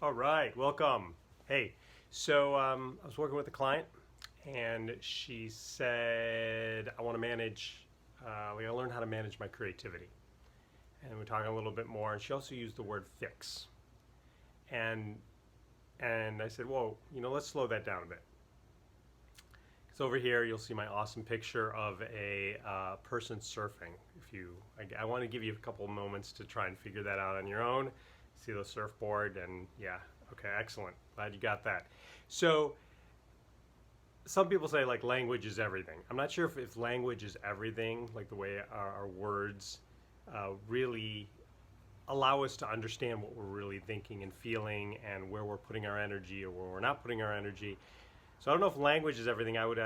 All right, welcome. Hey, so I was working with a client, and she said, "I want to manage. We gotta learn how to manage my creativity." And we're talking a little bit more. And she also used the word "fix," and I said, "Whoa, let's slow that down a bit." Because over here, you'll see my awesome picture of a person surfing. I want to give you a couple moments to try and figure that out on your own. See the surfboard, and yeah, okay, excellent. Glad you got that. So some people say like language is everything. I'm not sure if language is everything, like the way our words really allow us to understand what we're really thinking and feeling and where we're putting our energy or where we're not putting our energy. So I don't know if language is everything. I would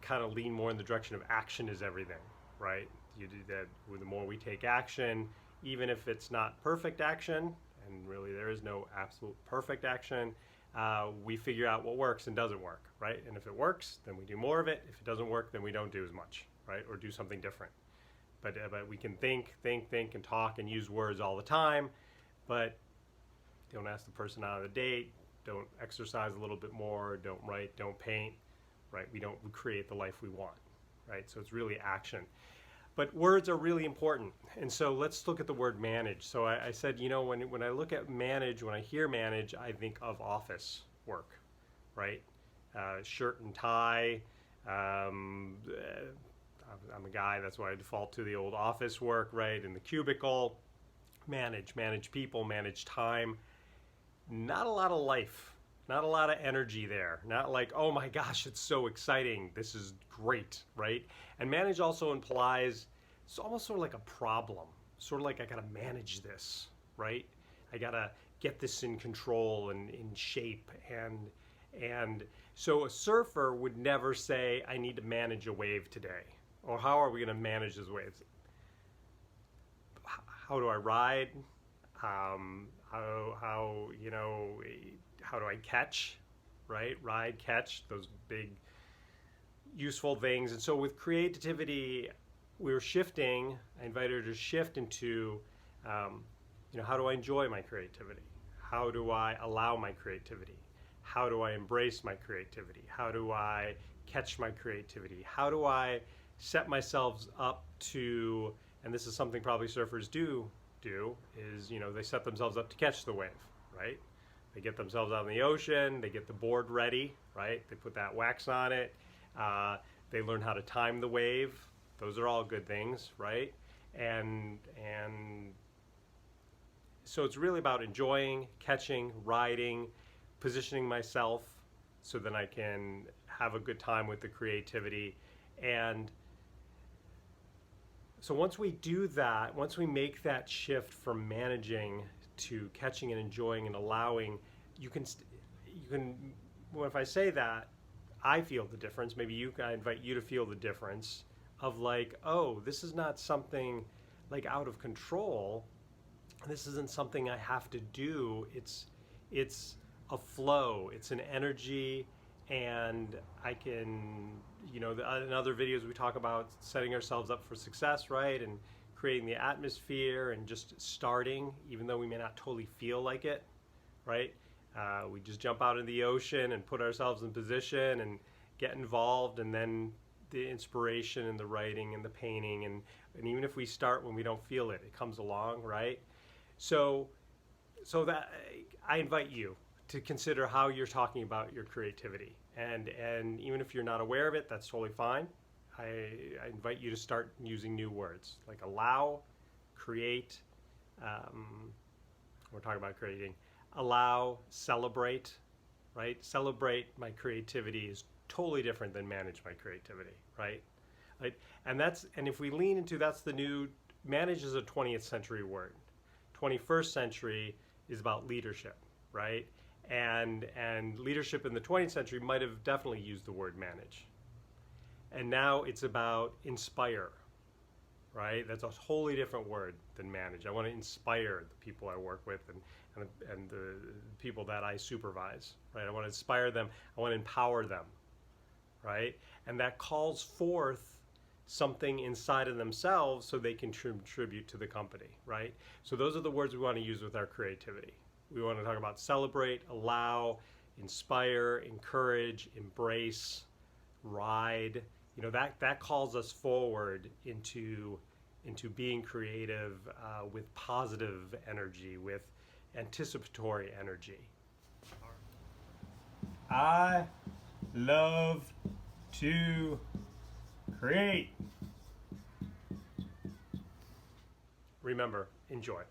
kind of lean more in the direction of action is everything, right? You do that. The more we take action, even if it's not perfect action, and really there is no absolute perfect action, we figure out what works and doesn't work, right? And if it works, then we do more of it. If it doesn't work, then we don't do as much, right? Or do something different. But we can think, and talk, and use words all the time, but don't ask the person out on a date, don't exercise a little bit more, don't write, don't paint, right? We don't create the life we want, right? So it's really action. But words are really important. And so let's look at the word manage. So I said, when I look at manage, when I hear manage, I think of office work, right? Shirt and tie. I'm a guy, that's why I default to the old office work, right? In the cubicle. Manage people, manage time. Not a lot of life, not a lot of energy there. Not like, oh my gosh, it's so exciting. This is great, right? And manage also implies, it's almost sort of like a problem. Sort of like I gotta manage this, right? I gotta get this in control and in shape. And so a surfer would never say, I need to manage a wave today. Or how are we gonna manage this wave? How do I ride? How do I catch, right? Ride, catch, those big useful things. And so with creativity, we were shifting. I invited her to shift into, how do I enjoy my creativity? How do I allow my creativity? How do I embrace my creativity? How do I catch my creativity? How do I set myself up to, and this is something probably surfers do, is, they set themselves up to catch the wave, right? They get themselves out in the ocean, they get the board ready, right? They put that wax on it, they learn how to time the wave. Those are all good things, right? And so it's really about enjoying, catching, riding, positioning myself so that I can have a good time with the creativity. And so once we do that, once we make that shift from managing to catching and enjoying and allowing, you can, well, if I say that, I feel the difference. Maybe I invite you to feel the difference of like, oh, this is not something like out of control. This isn't something I have to do. It's a flow. It's an energy, and I can, in other videos we talk about setting ourselves up for success, right? And creating the atmosphere and just starting, even though we may not totally feel like it, right? We just jump out in the ocean and put ourselves in position and get involved, and then the inspiration and the writing and the painting, and even if we start when we don't feel it, it comes along, right? So that I invite you to consider how you're talking about your creativity, and even if you're not aware of it, that's totally fine. I invite you to start using new words like allow, create. We're talking about creating. Allow, celebrate, right? Celebrate my creativity is totally different than manage my creativity, right? And if we lean into, that's the new, manage is a 20th century word. 21st century is about leadership, right? And leadership in the 20th century might have definitely used the word manage. And now it's about inspire, right? That's a wholly different word than manage. I want to inspire the people I work with and the people that I supervise, right? I want to inspire them. I want to empower them, right? And that calls forth something inside of themselves so they can contribute to the company, right? So those are the words we want to use with our creativity. We want to talk about celebrate, allow, inspire, encourage, embrace, ride. You know, that calls us forward into being creative with positive energy, with anticipatory energy. I love to create. Remember, enjoy.